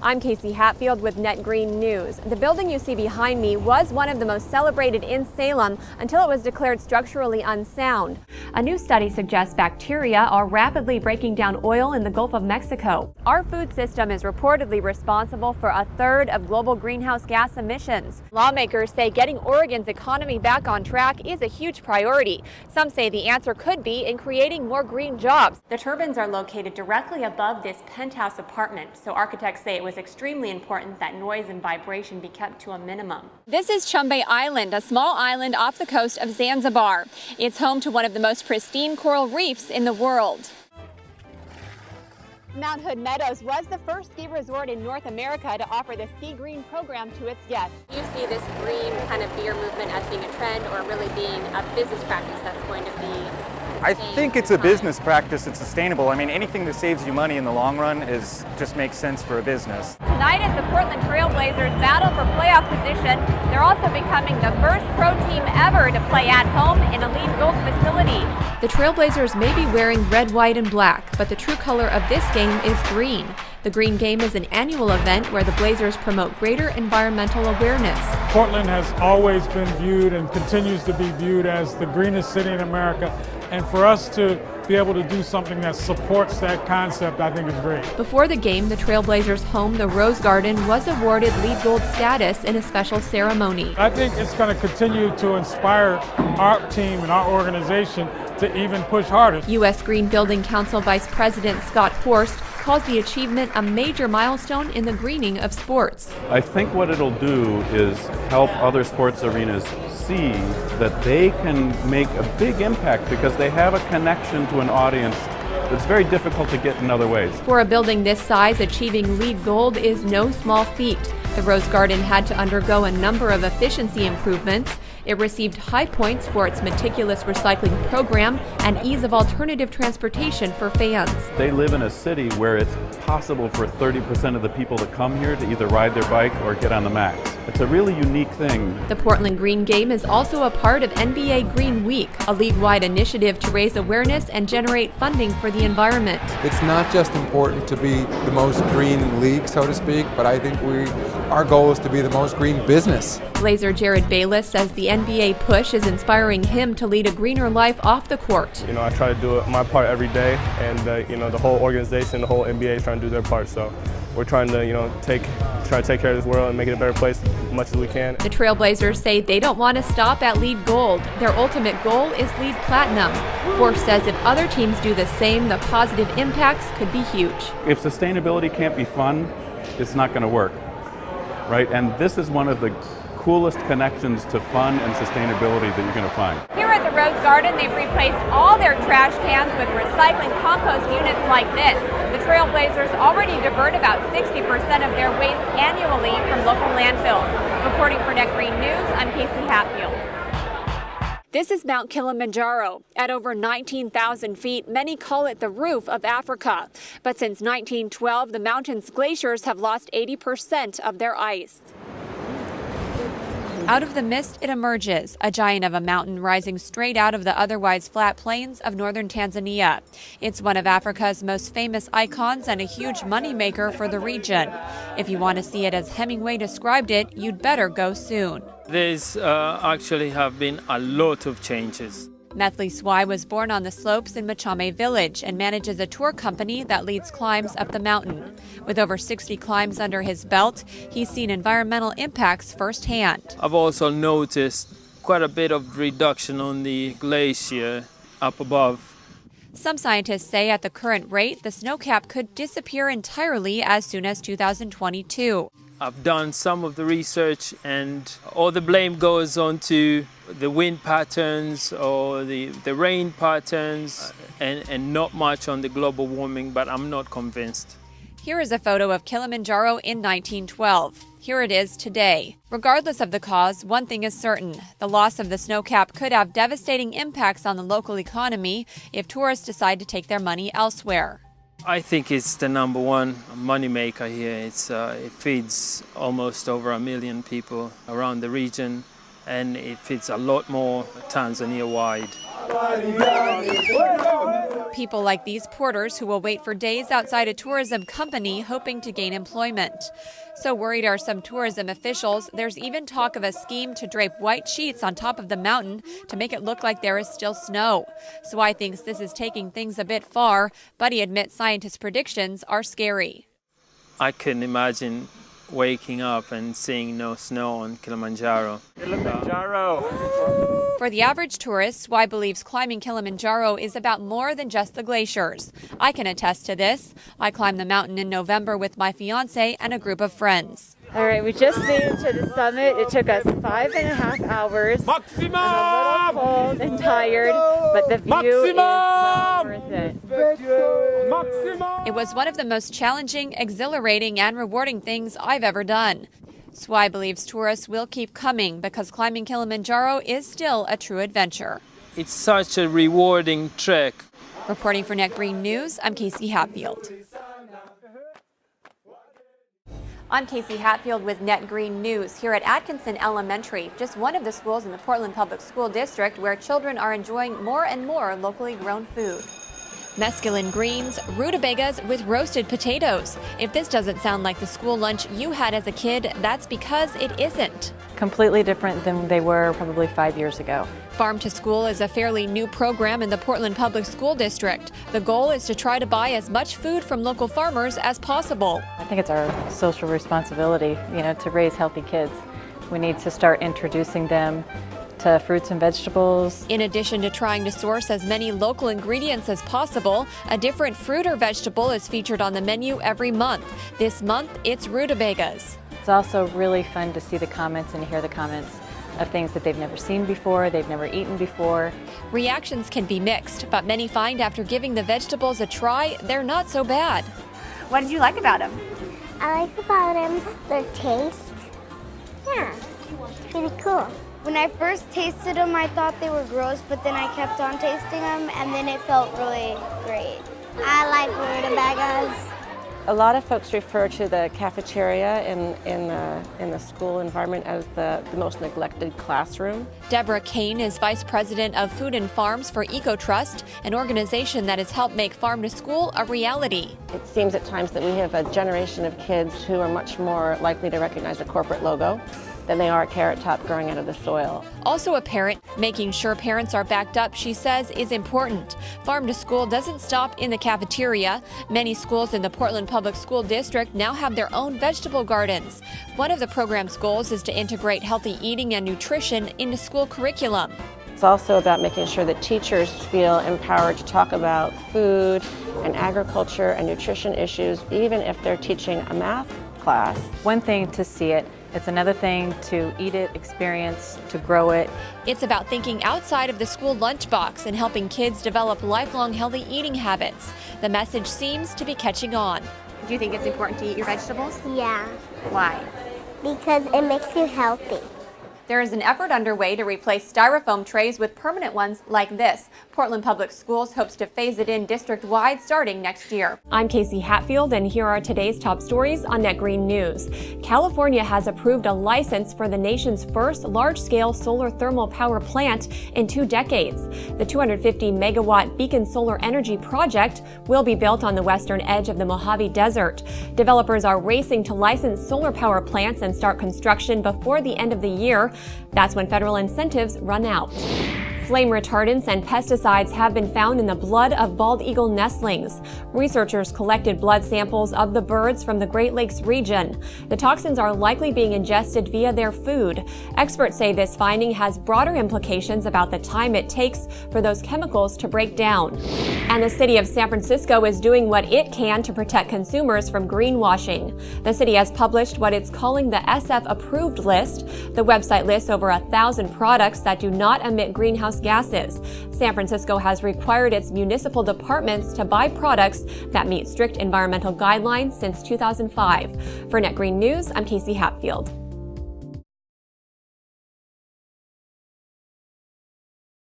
I'm Casey Hatfield with Net Green News. The building you see behind me was one of the most celebrated in Salem until it was declared structurally unsound. A new study suggests bacteria are rapidly breaking down oil in the Gulf of Mexico. Our food system is reportedly responsible for a third of global greenhouse gas emissions. Lawmakers say getting Oregon's economy back on track is a huge priority. Some say the answer could be in creating more green jobs. The turbines are located directly above this penthouse apartment, so architects say it was extremely important that noise and vibration be kept to a minimum. This is Chumbe Island, a small island off the coast of Zanzibar. It's home to one of the most pristine coral reefs in the world. Mount Hood Meadows was the first ski resort in North America to offer the Ski Green program to its guests. Do you see this green kind of beer movement as being a trend or really being a business practice that's going to be I think it's a business practice. It's sustainable. I mean, anything that saves you money in the long run just makes sense for a business. Tonight, as the Portland Trail Blazers battle for playoff position, they're also becoming the first pro team ever to play at home in a LEED Gold facility. The Trail Blazers may be wearing red, white, and black, but the true color of this game is green. The Green Game is an annual event where the Blazers promote greater environmental awareness. Portland has always been viewed and continues to be viewed as the greenest city in America. And for us to be able to do something that supports that concept, I think is great. Before the game, the Trailblazers' home, the Rose Garden, was awarded LEED Gold status in a special ceremony. I think it's going to continue to inspire our team and our organization to even push harder. U.S. Green Building Council Vice President Scott Horst calls the achievement a major milestone in the greening of sports. I think what it'll do is help other sports arenas see that they can make a big impact because they have a connection to an audience that's very difficult to get in other ways. For a building this size, achieving LEED Gold is no small feat. The Rose Garden had to undergo a number of efficiency improvements. It received high points for its meticulous recycling program and ease of alternative transportation for fans. They live in a city where it's possible for 30% of the people that come here to either ride their bike or get on the max. It's a really unique thing. The Portland Green Game is also a part of NBA Green Week, a league-wide initiative to raise awareness and generate funding for the environment. It's not just important to be the most green league, so to speak, but I think our goal is to be the most green business. Blazer Jared Bayless says the NBA push is inspiring him to lead a greener life off the court. You know, I try to do my part every day, and the whole organization, the whole NBA is trying to do their part. So we're trying to, try to take care of this world and make it a better place as much as we can. The Trailblazers say they don't want to stop at LEED Gold. Their ultimate goal is LEED Platinum. Horst says if other teams do the same, the positive impacts could be huge. If sustainability can't be fun, it's not going to work, right? And this is one of the coolest connections to fun and sustainability that you're going to find. Here at the Rose Garden, they've replaced all their trash cans with recycling compost units like this. The Trailblazers already divert about 60% of their waste annually from local landfills. Reporting for Net Green News, I'm Casey Hatfield. This is Mount Kilimanjaro. At over 19,000 feet, many call it the roof of Africa. But since 1912, the mountain's glaciers have lost 80% of their ice. Out of the mist, it emerges, a giant of a mountain rising straight out of the otherwise flat plains of northern Tanzania. It's one of Africa's most famous icons and a huge moneymaker for the region. If you want to see it as Hemingway described it, you'd better go soon. There's actually have been a lot of changes. Methley Swai was born on the slopes in Machame Village and manages a tour company that leads climbs up the mountain. With over 60 climbs under his belt, he's seen environmental impacts firsthand. I've also noticed quite a bit of reduction on the glacier up above. Some scientists say at the current rate, the snowcap could disappear entirely as soon as 2022. I've done some of the research and all the blame goes on to the wind patterns or the rain patterns and not much on the global warming, but I'm not convinced. Here is a photo of Kilimanjaro in 1912. Here it is today. Regardless of the cause, one thing is certain. The loss of the snowcap could have devastating impacts on the local economy if tourists decide to take their money elsewhere. I think it's the number one moneymaker here. It feeds almost over 1 million people around the region, and it feeds a lot more Tanzania-wide. people like these porters who will wait for days outside a tourism company hoping to gain employment. So worried are some tourism officials, there's even talk of a scheme to drape white sheets on top of the mountain to make it look like there is still snow. Swai thinks this is taking things a bit far, but he admits scientists' predictions are scary. I couldn't imagine waking up and seeing no snow on Kilimanjaro. For the average tourist, Swai believes climbing Kilimanjaro is about more than just the glaciers. I can attest to this. I climbed the mountain in November with my fiance and a group of friends. All right, we just made it to the summit. It took us 5.5 hours. Maximum! I'm a little cold and tired, but the view is well worth it. It was one of the most challenging, exhilarating, and rewarding things I've ever done. Swai believes tourists will keep coming because climbing Kilimanjaro is still a true adventure. It's such a rewarding trek. Reporting for Net Green News, I'm Casey Hatfield. I'm Casey Hatfield with Net Green News here at Atkinson Elementary, just one of the schools in the Portland Public School District where children are enjoying more and more locally grown food. Mescalin greens, rutabagas with roasted potatoes. If this doesn't sound like the school lunch you had as a kid, that's because it isn't. Completely different than they were probably 5 years ago. Farm to School is a fairly new program in the Portland Public School District. The goal is to try to buy as much food from local farmers as possible. I think it's our social responsibility, to raise healthy kids. We need to start introducing them to fruits and vegetables. In addition to trying to source as many local ingredients as possible, a different fruit or vegetable is featured on the menu every month. This month, it's rutabagas. It's also really fun to see the comments and hear the comments of things that they've never seen before, they've never eaten before. Reactions can be mixed, but many find after giving the vegetables a try, they're not so bad. What did you like about them? I like about them their taste. Yeah, it's pretty cool. When I first tasted them, I thought they were gross, but then I kept on tasting them, and then it felt really great. I like rutabagas. A lot of folks refer to the cafeteria in the school environment as the most neglected classroom. Deborah Kane is Vice President of Food and Farms for EcoTrust, an organization that has helped make Farm to School a reality. It seems at times that we have a generation of kids who are much more likely to recognize a corporate logo than they are a carrot top growing out of the soil. Also a parent, making sure parents are backed up, she says, is important. Farm to School doesn't stop in the cafeteria. Many schools in the Portland Public School District now have their own vegetable gardens. One of the program's goals is to integrate healthy eating and nutrition into school curriculum. It's also about making sure that teachers feel empowered to talk about food and agriculture and nutrition issues, even if they're teaching a math class. One thing to see it, it's another thing to eat it, experience, to grow it. It's about thinking outside of the school lunchbox and helping kids develop lifelong healthy eating habits. The message seems to be catching on. Do you think it's important to eat your vegetables? Yeah. Why? Because it makes you healthy. There is an effort underway to replace styrofoam trays with permanent ones like this. Portland Public Schools hopes to phase it in district-wide starting next year. I'm Casey Hatfield, and here are today's top stories on Net Green News. California has approved a license for the nation's first large-scale solar thermal power plant in 2 decades. The 250-megawatt Beacon Solar Energy project will be built on the western edge of the Mojave Desert. Developers are racing to license solar power plants and start construction before the end of the year. That's when federal incentives run out. Flame retardants and pesticides have been found in the blood of bald eagle nestlings. Researchers collected blood samples of the birds from the Great Lakes region. The toxins are likely being ingested via their food. Experts say this finding has broader implications about the time it takes for those chemicals to break down. And the city of San Francisco is doing what it can to protect consumers from greenwashing. The city has published what it's calling the SF-approved list. The website lists over 1,000 products that do not emit greenhouse gases. San Francisco has required its municipal departments to buy products that meet strict environmental guidelines since 2005. For Net Green News, I'm Casey Hatfield.